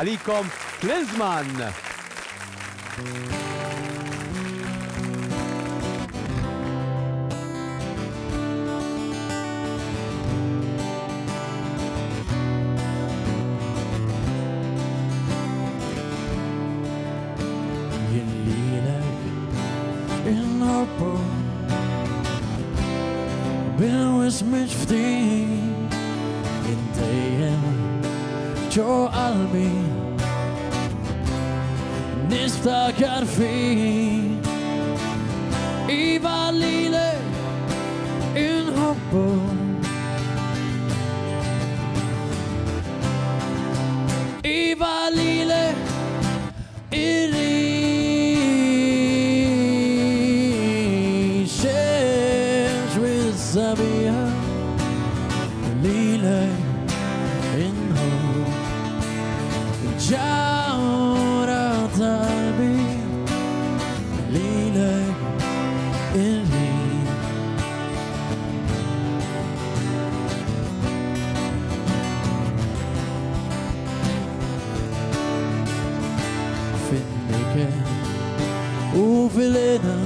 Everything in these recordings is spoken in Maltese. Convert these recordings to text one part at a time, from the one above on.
Għalikom Klinsmann. Bil-wismiċ ftin intejjem ġo qalbi niftakar fik iva lilek inħobbu iva lilek sabiha lilek inħobb ġawra qalbi lilek il-ħin fin-nikel u fil-ina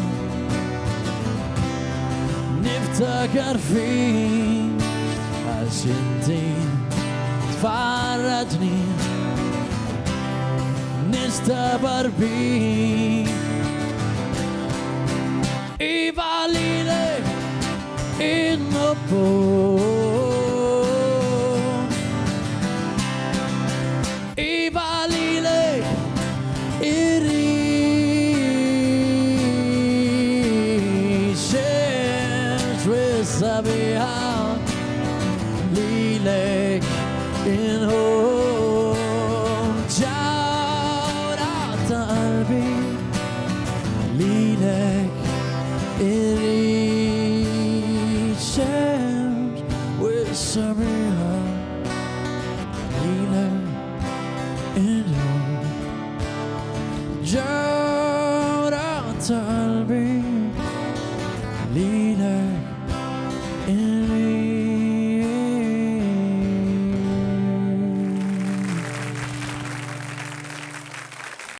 niftakar fik għax inti tfarraġni nistabar bik iva lilek inħobbu iva lilek sabiha lilek inħobb ġawra qalbi lilek irrid xemx sabiha lilek inħobb ġawra qalbi lilek in